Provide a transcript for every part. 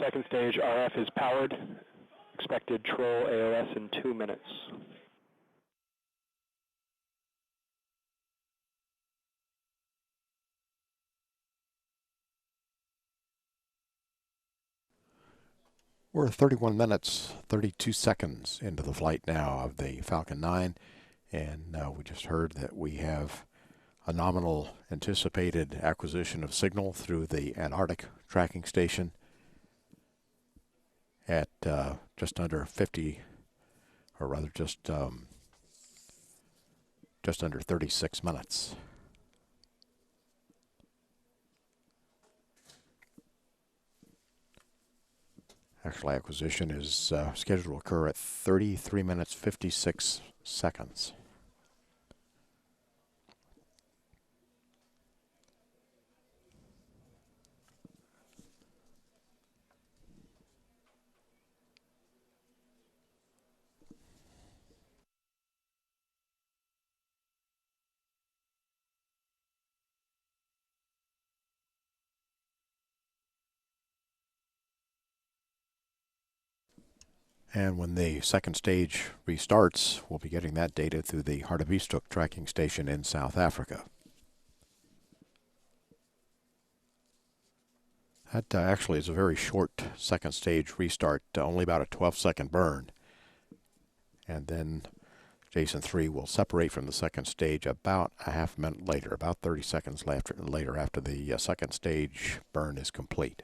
Second stage RF is powered. Expected troll AOS in 2 minutes. We're 31 minutes, 32 seconds into the flight now of the Falcon 9, and we just heard that we have a nominal anticipated acquisition of signal through the Antarctic tracking station at just under 50, or rather just under 36 minutes. Actually, acquisition is scheduled to occur at 33 minutes 56 seconds. And when the second stage restarts, we'll be getting that data through the Hardebeestuk tracking station in South Africa. That actually is a very short second stage restart, only about a 12-second burn. And then Jason-3 will separate from the second stage about a half minute later, about 30 seconds later after the second stage burn is complete.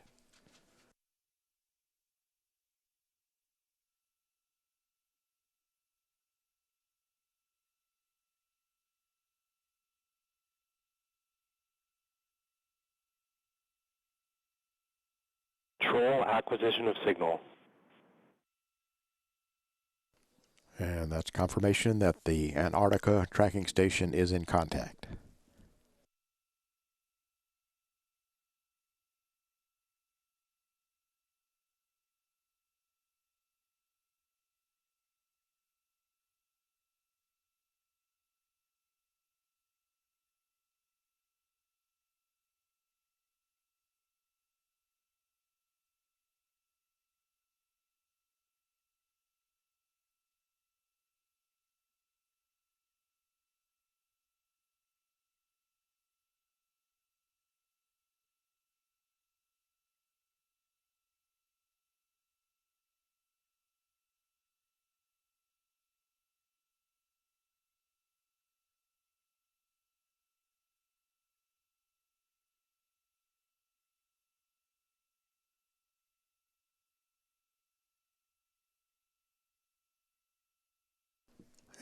Troll acquisition of signal. And that's confirmation that the Antarctica tracking station is in contact.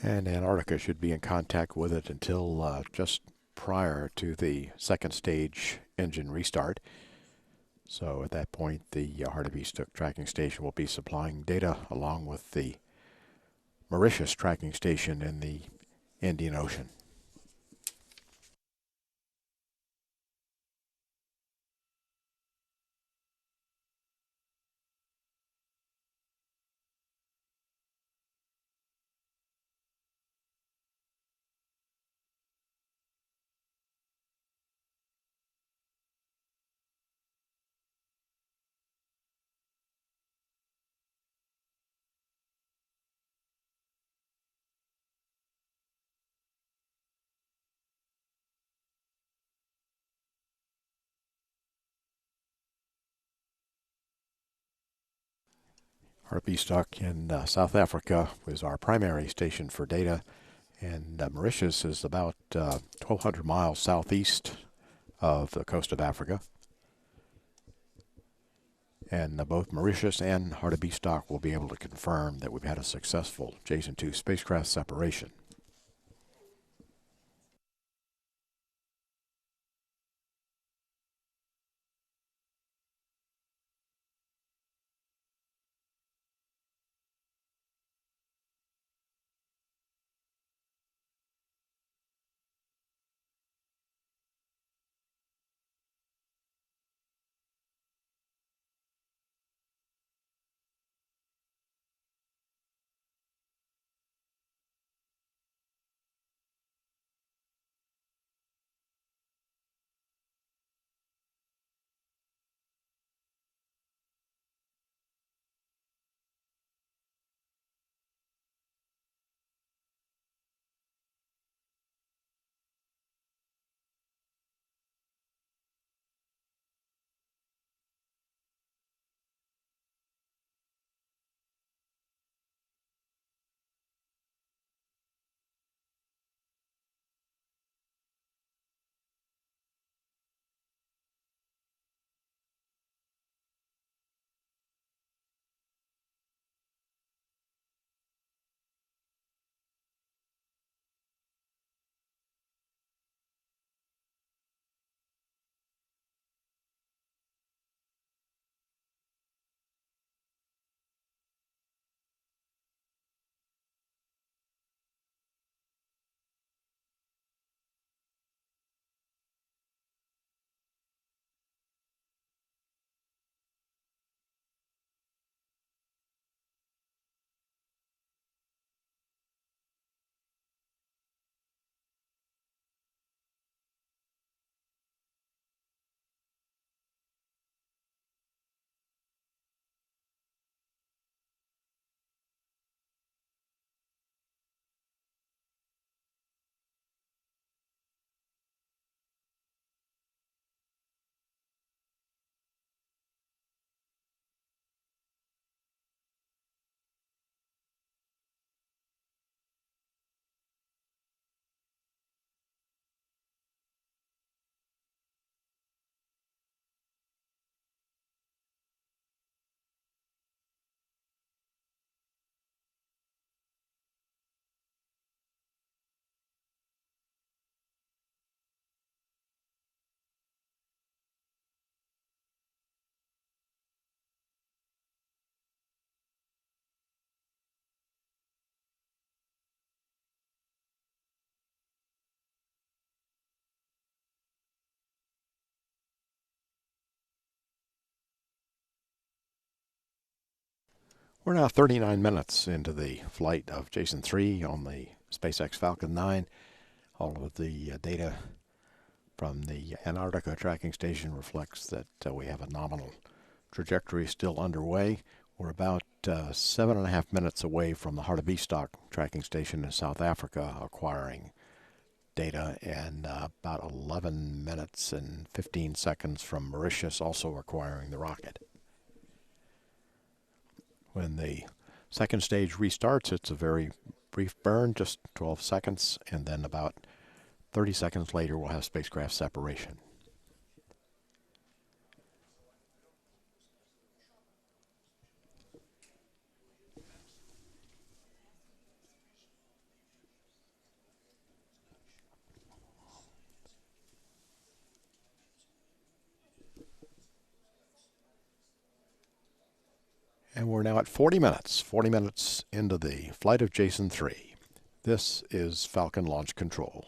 And Antarctica should be in contact with it until just prior to the second stage engine restart. So at that point, the Hardebeestuk tracking station will be supplying data along with the Mauritius tracking station in the Indian Ocean. Hardebeestuk in South Africa was our primary station for data, and Mauritius is about 1,200 miles southeast of the coast of Africa. And both Mauritius and Hardebeestuk will be able to confirm that we've had a successful Jason-2 spacecraft separation. We're now 39 minutes into the flight of Jason-3 on the SpaceX Falcon 9. All of the data from the Antarctica tracking station reflects that we have a nominal trajectory still underway. We're about 7.5 minutes away from the Hartebeestok tracking station in South Africa acquiring data, and about 11 minutes and 15 seconds from Mauritius also acquiring the rocket. When the second stage restarts, it's a very brief burn, just 12 seconds, and then about 30 seconds later we'll have spacecraft separation. And we're now at 40 minutes into the flight of Jason-3. This is Falcon Launch Control.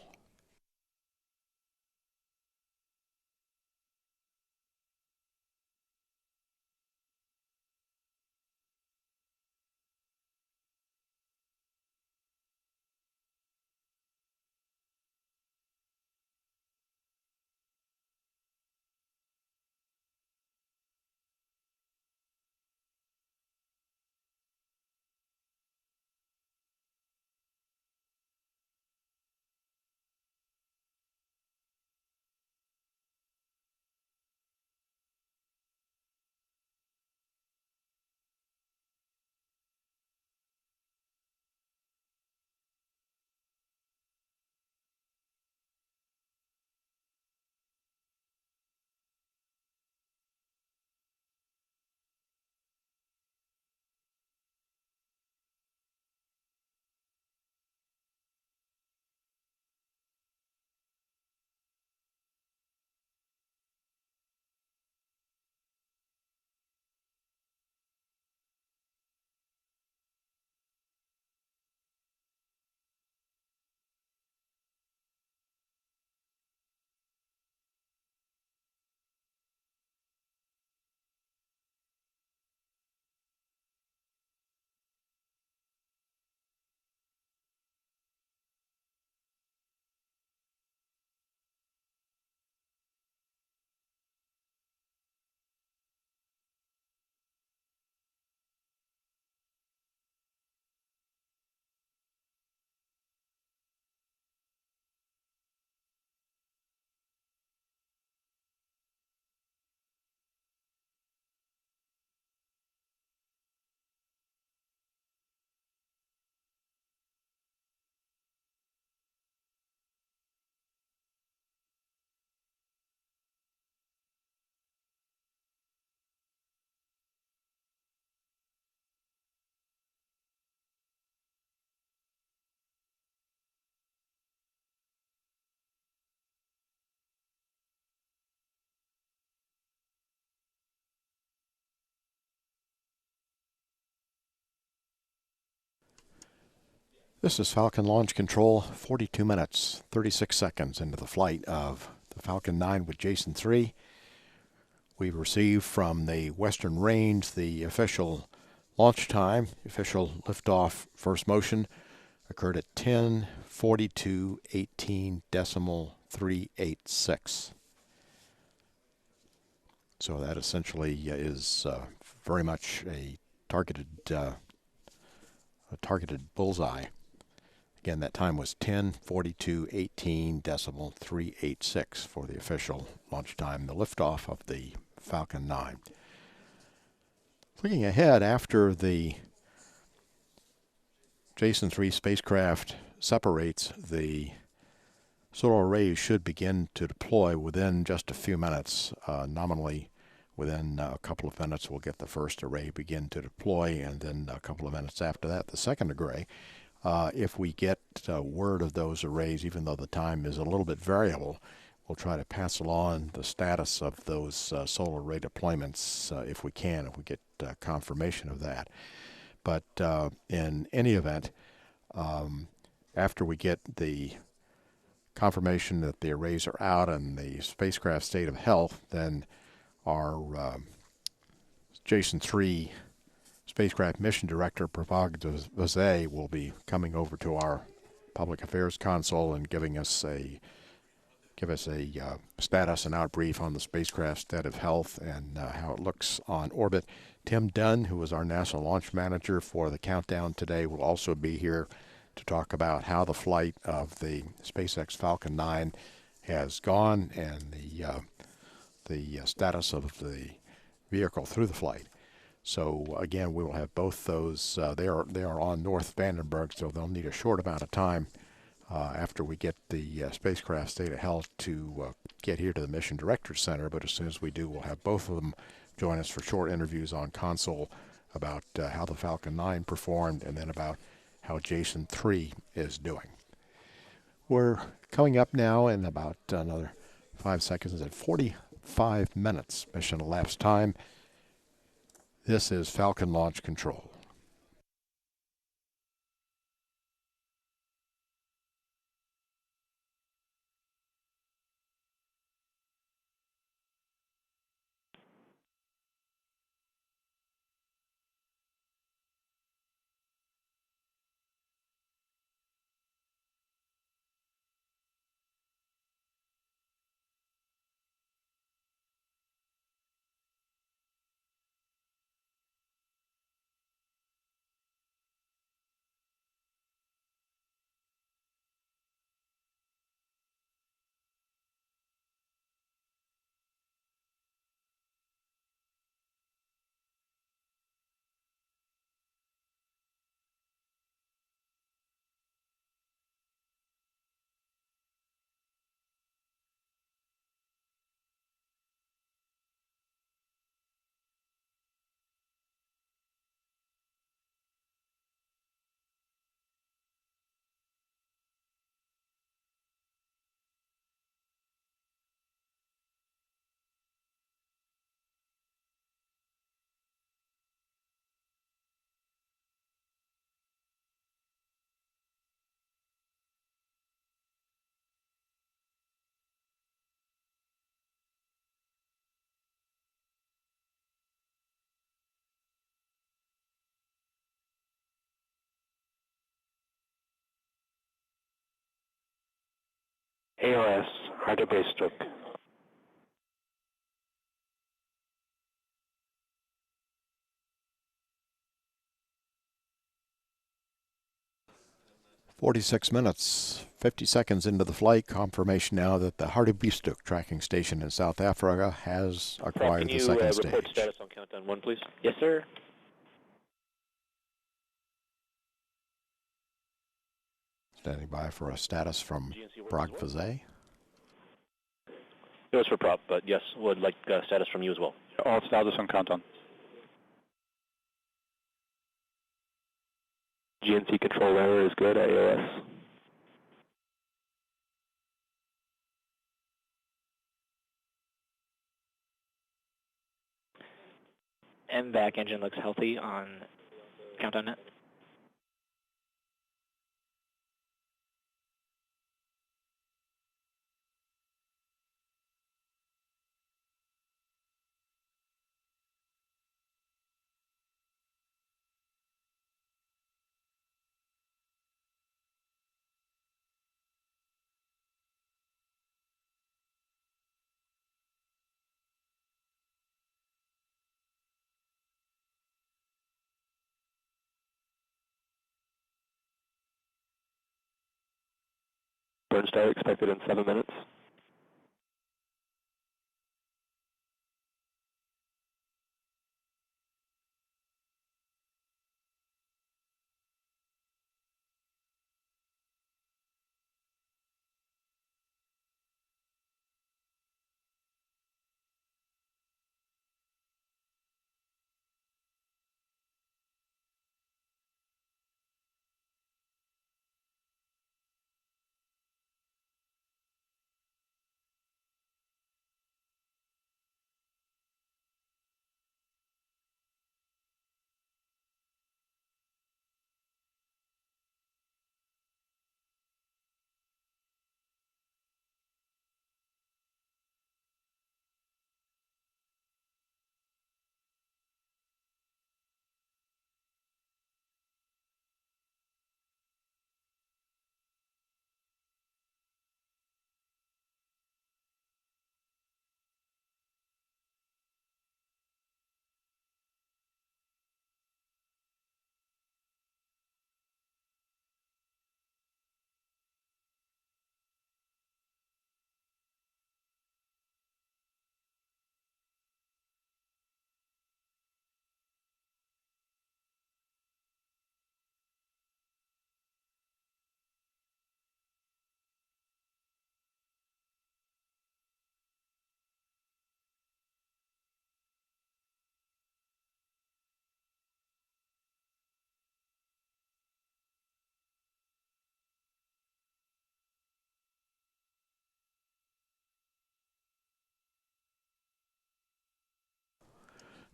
This is Falcon Launch Control, 42 minutes, 36 seconds into the flight of the Falcon 9 with Jason-3. We've received from the Western Range the official launch time. Official liftoff first motion occurred at 10:42:18.386. So that essentially is very much a targeted bullseye. Again, that time was 10:42:18.386 for the official launch time, the liftoff of the Falcon 9. Looking ahead, after the Jason-3 spacecraft separates, the solar arrays should begin to deploy within just a few minutes. Nominally, within a couple of minutes, we'll get the first array begin to deploy, and then a couple of minutes after that, the second array. If we get word of those arrays, even though the time is a little bit variable, we'll try to pass along the status of those solar array deployments if we can, if we get confirmation of that. But in any event, after we get the confirmation that the arrays are out and the spacecraft state of health, then our Jason-3 spacecraft mission director, Prabhag Vazay, will be coming over to our public affairs console and give us a status and outbrief on the spacecraft's state of health and how it looks on orbit. Tim Dunn, who is our NASA launch manager for the countdown today, will also be here to talk about how the flight of the SpaceX Falcon 9 has gone and the status of the vehicle through the flight. So again, we will have both those. They are on North Vandenberg, so they'll need a short amount of time after we get the spacecraft state of health to get here to the Mission Directors Center. But as soon as we do, we'll have both of them join us for short interviews on console about how the Falcon 9 performed and then about how Jason-3 is doing. We're coming up now in about another 5 seconds at 45 minutes mission elapsed time. This is Falcon Launch Control. AOS, Harderbastuk. "46 minutes, 50 seconds into the flight. Confirmation now that the Harderbastuk tracking station in South Africa has acquired the second stage. Report status on countdown 1, please? Yes, sir. Standing by for a status from Prabhag Vazay. It was for prop, but yes, would like status from you as well. All status on countdown. GNC control error is good, AOS. MVAC engine looks healthy on countdown net. Burn start expected in 7 minutes.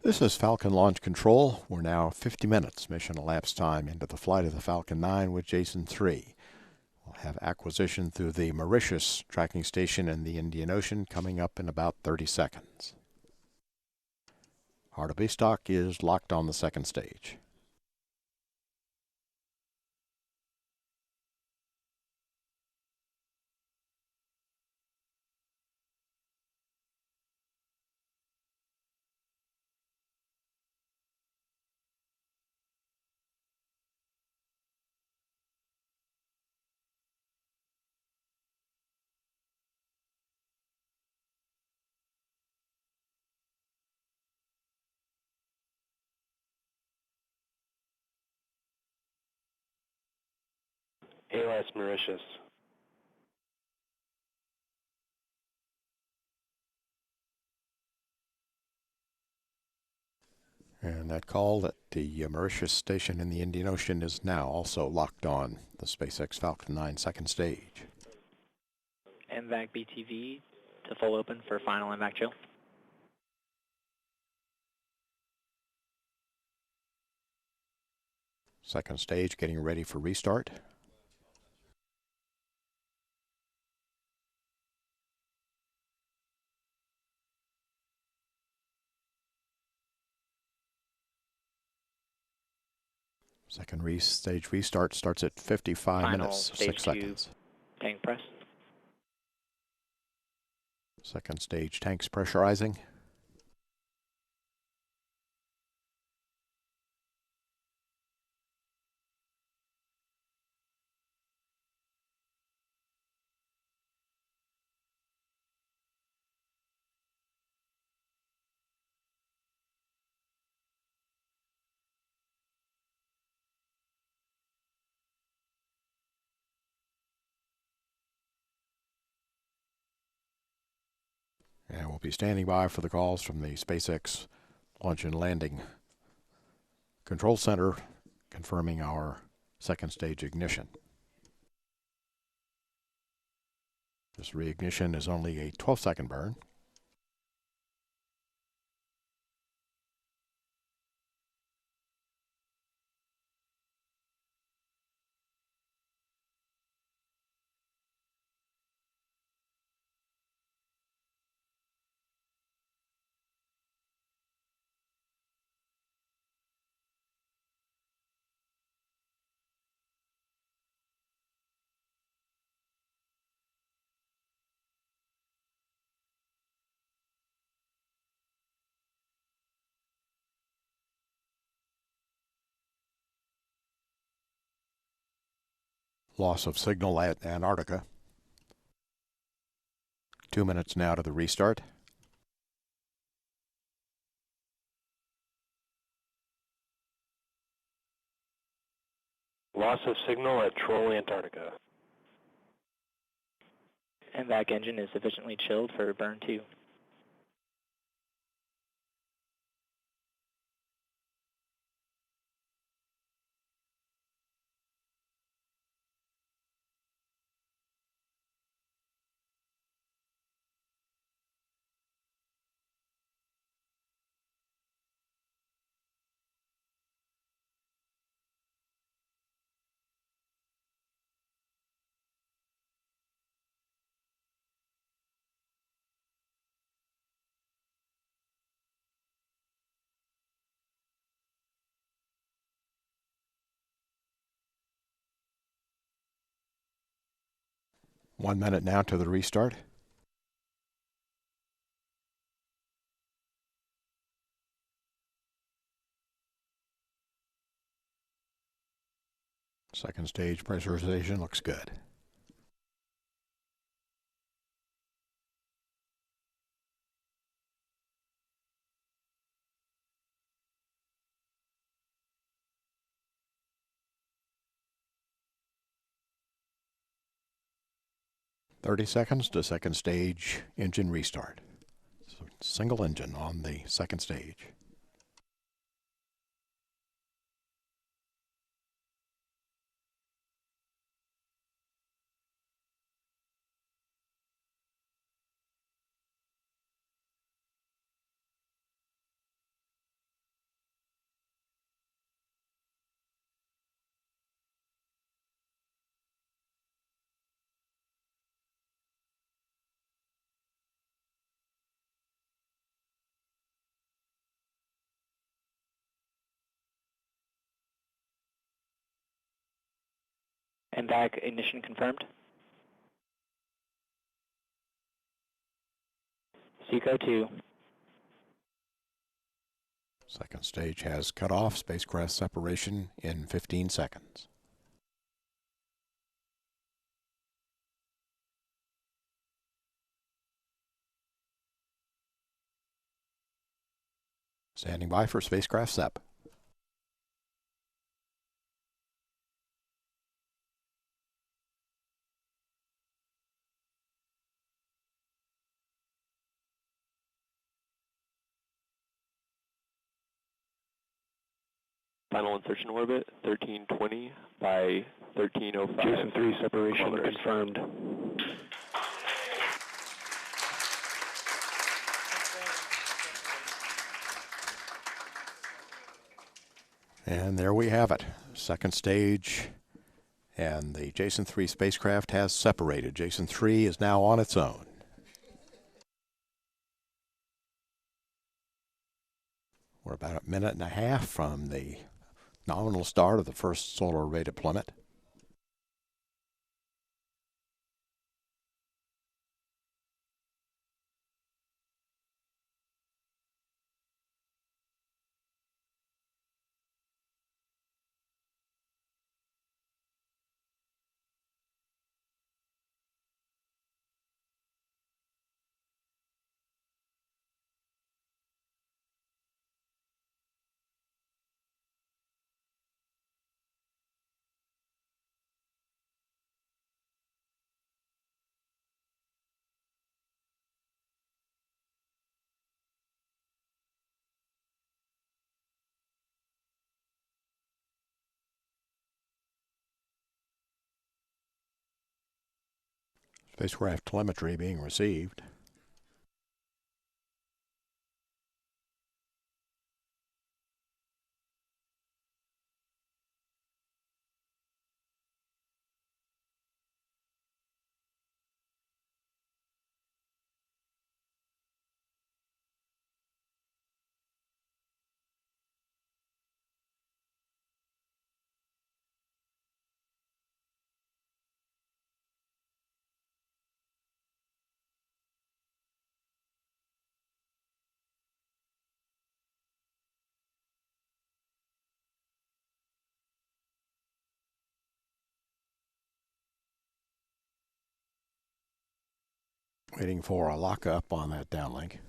This is Falcon Launch Control. We're now 50 minutes mission elapsed time into the flight of the Falcon 9 with Jason-3. We'll have acquisition through the Mauritius tracking station in the Indian Ocean coming up in about 30 seconds. Heart of B stock is locked on the second stage. ALS Mauritius. And that call at the Mauritius station in the Indian Ocean is now also locked on the SpaceX Falcon 9 second stage. MVAC BTV to full open for final MVAC chill. Second stage getting ready for restart. Second stage restart starts at 55 Final minutes, stage 6 seconds. Tank press. Second stage tanks pressurizing. And we'll be standing by for the calls from the SpaceX Launch and Landing Control Center, confirming our second stage ignition. This reignition is only a 12-second burn. Loss of signal at Antarctica. 2 minutes now to the restart. Loss of signal at Troll, Antarctica. MVAC engine is sufficiently chilled for burn 2. One minute now to the restart. Second stage pressurization looks good. "30 seconds to second stage engine restart." So single engine on the second stage. And back, ignition confirmed. Seco 2. Second stage has cut off. Spacecraft separation in 15 seconds. Standing by for spacecraft SEP. Final insertion orbit, 1320 by 1305. Jason-3 separation kilometers. confirmed. And there we have it. Second stage, and the Jason-3 spacecraft has separated. Jason-3 is now on its own. We're about a minute and a half from the nominal start of the first solar array deployment. Spacecraft telemetry being received. Waiting for a lockup on that downlink.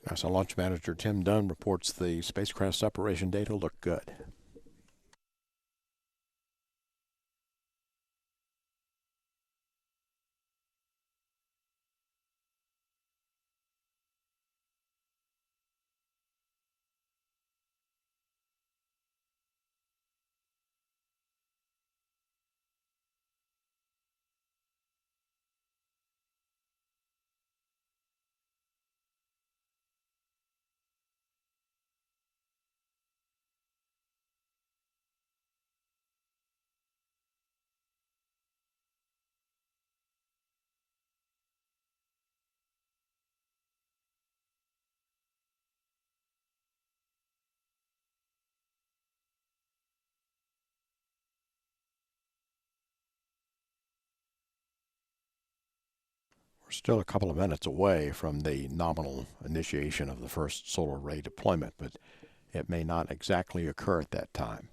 NASA Launch Manager Tim Dunn reports the spacecraft separation data look good. We're still a couple of minutes away from the nominal initiation of the first solar array deployment, but it may not exactly occur at that time.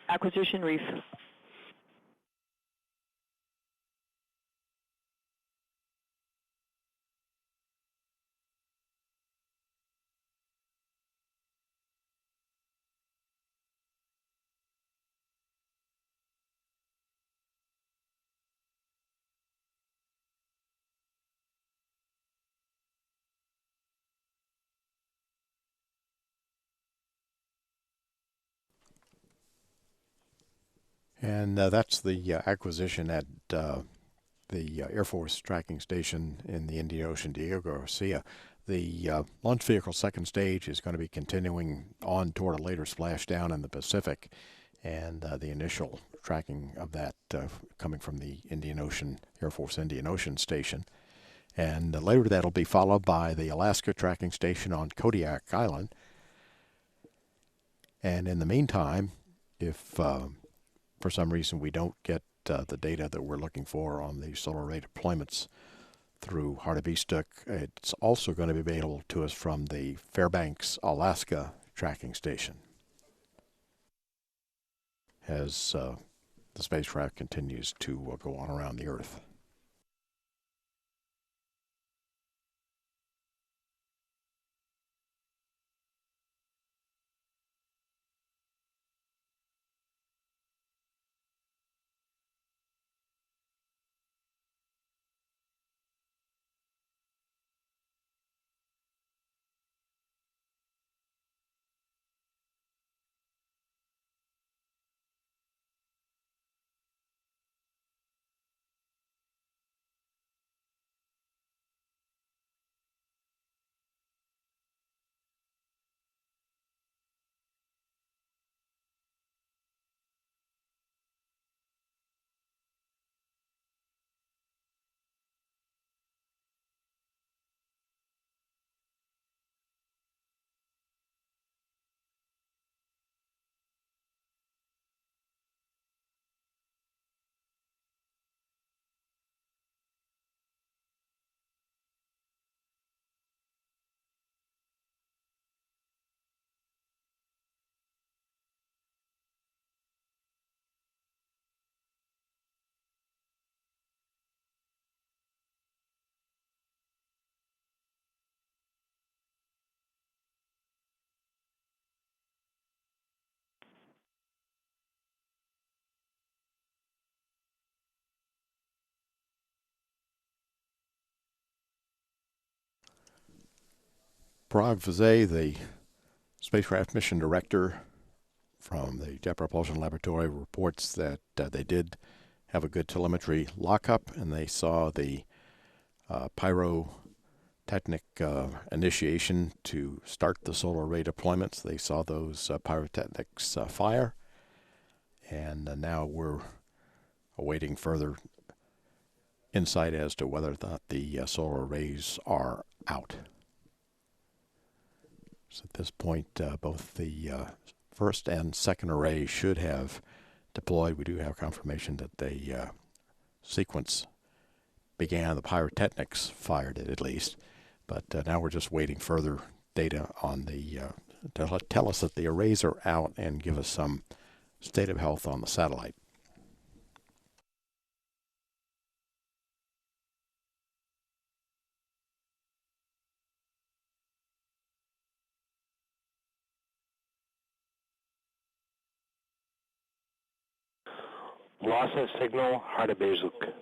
Acquisition Reef. And that's the acquisition at the Air Force tracking station in the Indian Ocean, Diego Garcia. The launch vehicle second stage is going to be continuing on toward a later splashdown in the Pacific, and the initial tracking of that coming from the Indian Ocean, Air Force Indian Ocean Station. And later that'll be followed by the Alaska tracking station on Kodiak Island. And in the meantime, if for some reason we don't get the data that we're looking for on the solar array deployments through Hartebeestuk, it's also going to be available to us from the Fairbanks, Alaska tracking station as the spacecraft continues to go on around the Earth. Parag Vazay, the spacecraft mission director from the Jet Propulsion Laboratory, reports that they did have a good telemetry lockup, and they saw the pyrotechnic initiation to start the solar array deployments. They saw those pyrotechnics fire, and now we're awaiting further insight as to whether or not the solar arrays are out. So at this point, both the first and second array should have deployed. We do have confirmation that the sequence began, the pyrotechnics fired it at least, but now we're just waiting further data on the to tell us that the arrays are out and give us some state of health on the satellite. Loss of signal, Hartebeestuk.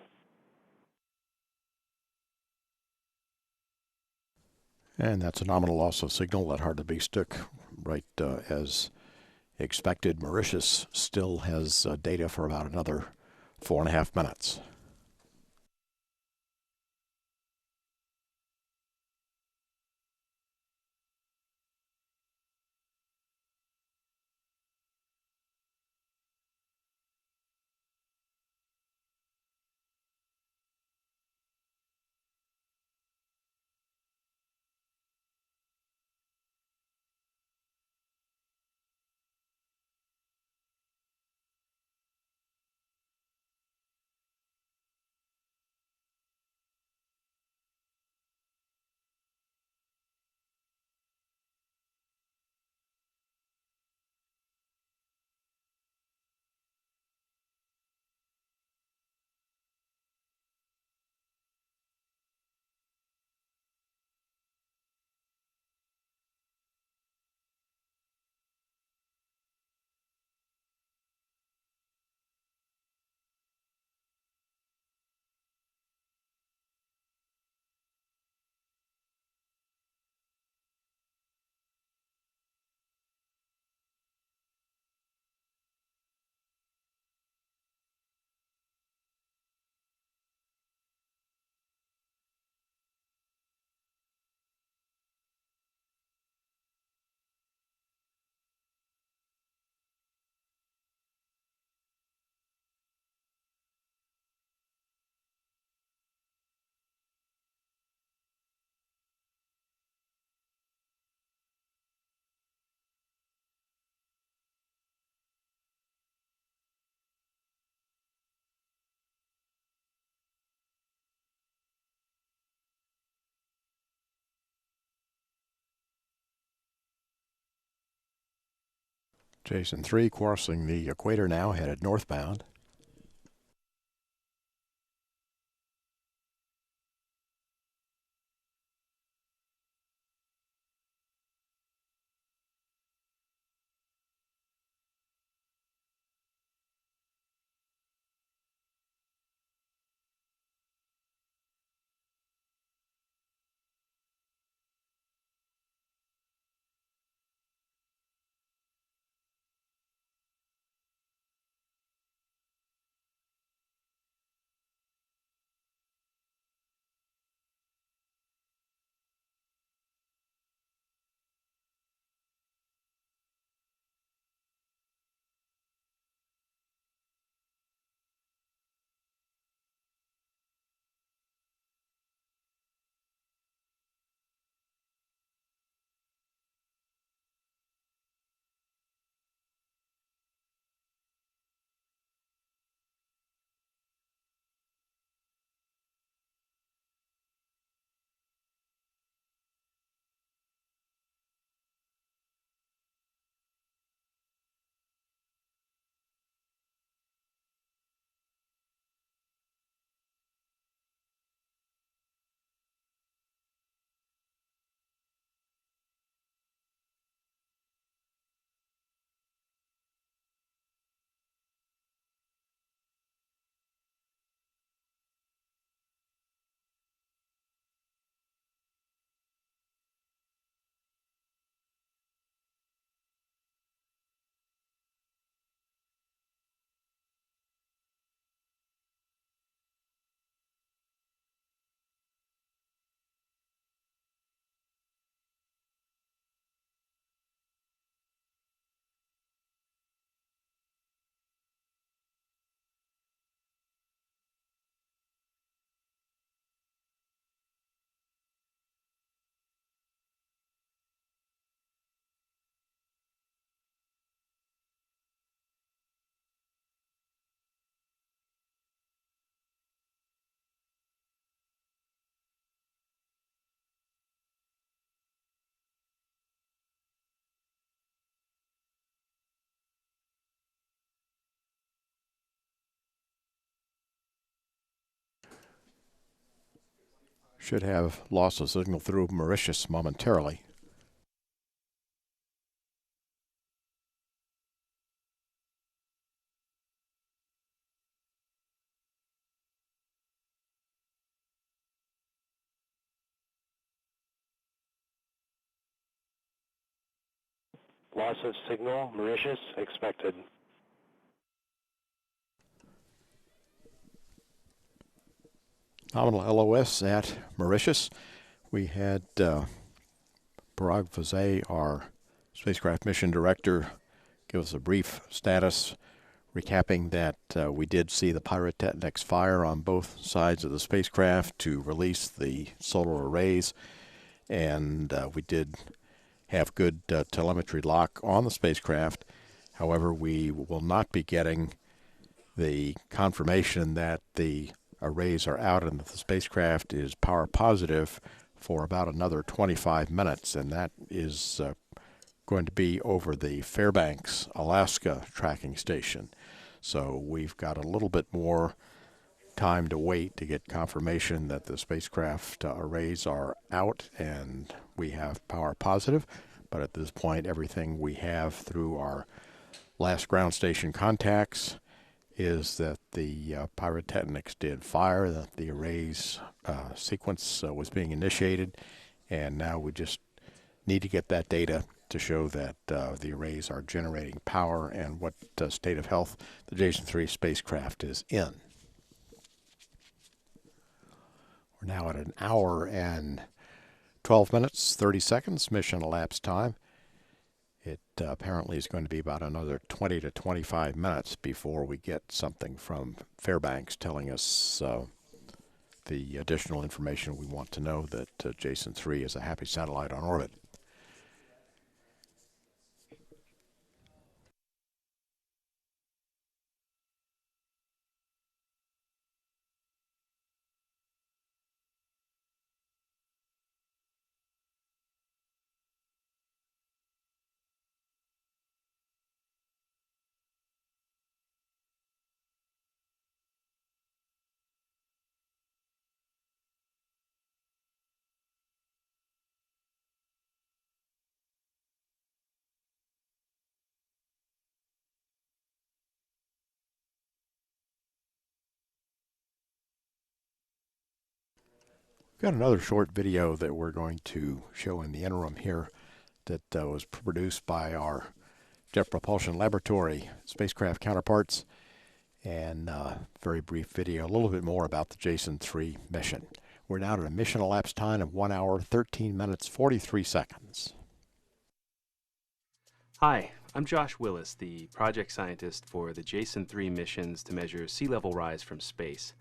And that's a nominal loss of signal at Hartebeestuk, right as expected. Mauritius still has data for about another 4.5 minutes. Jason-3 crossing the equator now, headed northbound. Should have lost a signal through Mauritius momentarily. Loss of signal, Mauritius, expected. Nominal LOS at Mauritius. We had Parag Vazay, our spacecraft mission director, give us a brief status, recapping that we did see the pyrotechnics fire on both sides of the spacecraft to release the solar arrays, and we did have good telemetry lock on the spacecraft. However, we will not be getting the confirmation that the arrays are out and that the spacecraft is power positive for about another 25 minutes, and that is going to be over the Fairbanks, Alaska tracking station. So we've got a little bit more time to wait to get confirmation that the spacecraft arrays are out and we have power positive. But at this point, everything we have through our last ground station contacts is that the pyrotechnics did fire, that the arrays sequence was being initiated, and now we just need to get that data to show that the arrays are generating power and what state of health the Jason-3 spacecraft is in. We're now at 1 hour and 12 minutes, 30 seconds mission elapsed time. It apparently is going to be about another 20 to 25 minutes before we get something from Fairbanks telling us the additional information we want to know, that Jason-3 is a happy satellite on orbit. Got another short video that we're going to show in the interim here that was produced by our Jet Propulsion Laboratory spacecraft counterparts, and very brief video, a little bit more about the Jason-3 mission. We're now at a mission elapsed time of 1 hour, 13 minutes, 43 seconds. Hi, I'm Josh Willis, the project scientist for the Jason-3 missions to measure sea level rise from space.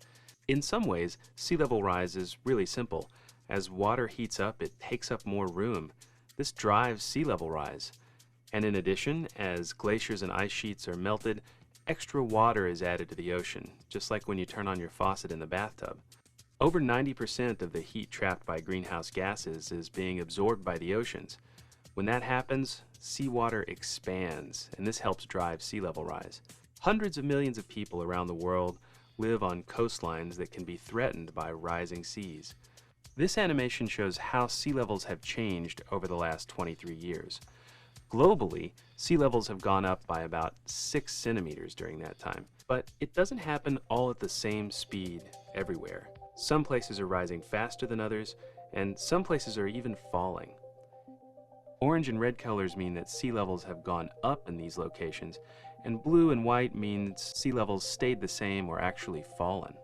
In some ways, sea level rise is really simple. As water heats up, it takes up more room. This drives sea level rise. And in addition, as glaciers and ice sheets are melted, extra water is added to the ocean, just like when you turn on your faucet in the bathtub. Over 90% of the heat trapped by greenhouse gases is being absorbed by the oceans. When that happens, seawater expands, and this helps drive sea level rise. Hundreds of millions of people around the world live on coastlines that can be threatened by rising seas. This animation shows how sea levels have changed over the last 23 years. Globally, sea levels have gone up by about 6 centimeters during that time. But it doesn't happen all at the same speed everywhere. Some places are rising faster than others, and some places are even falling. Orange and red colors mean that sea levels have gone up in these locations, and blue and white means sea levels stayed the same or actually fallen.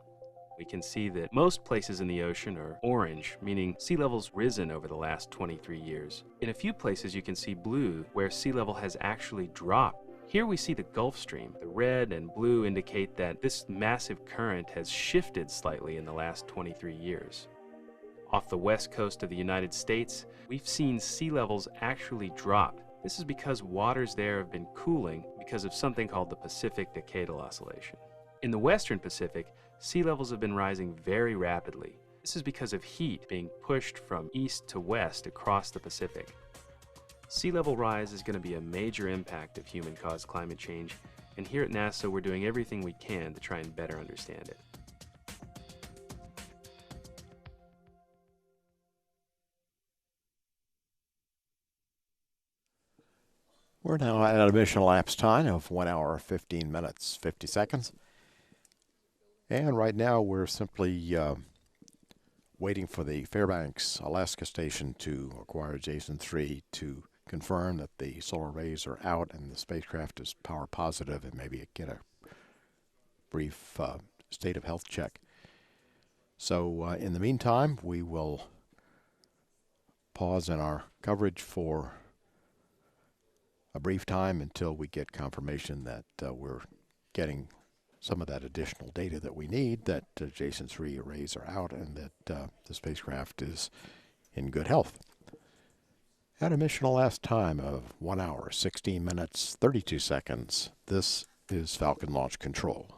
We can see that most places in the ocean are orange, meaning sea levels risen over the last 23 years. In a few places you can see blue, where sea level has actually dropped. Here we see the Gulf Stream. The red and blue indicate that this massive current has shifted slightly in the last 23 years. Off the west coast of the United States, we've seen sea levels actually drop. This is because waters there have been cooling because of something called the Pacific Decadal Oscillation. In the western Pacific, sea levels have been rising very rapidly. This is because of heat being pushed from east to west across the Pacific. Sea level rise is going to be a major impact of human-caused climate change, and here at NASA we're doing everything we can to try and better understand it. We're now at a mission elapsed time of 1 hour, 15 minutes, 50 seconds. And right now we're simply waiting for the Fairbanks, Alaska station to acquire Jason-3 to confirm that the solar rays are out and the spacecraft is power positive, and maybe get a brief state of health check. So in the meantime, we will pause in our coverage for a brief time until we get confirmation that we're getting some of that additional data that we need, that Jason-3 arrays are out, and that the spacecraft is in good health. At a mission elapsed time of 1 hour, 16 minutes, 32 seconds, this is Falcon Launch Control.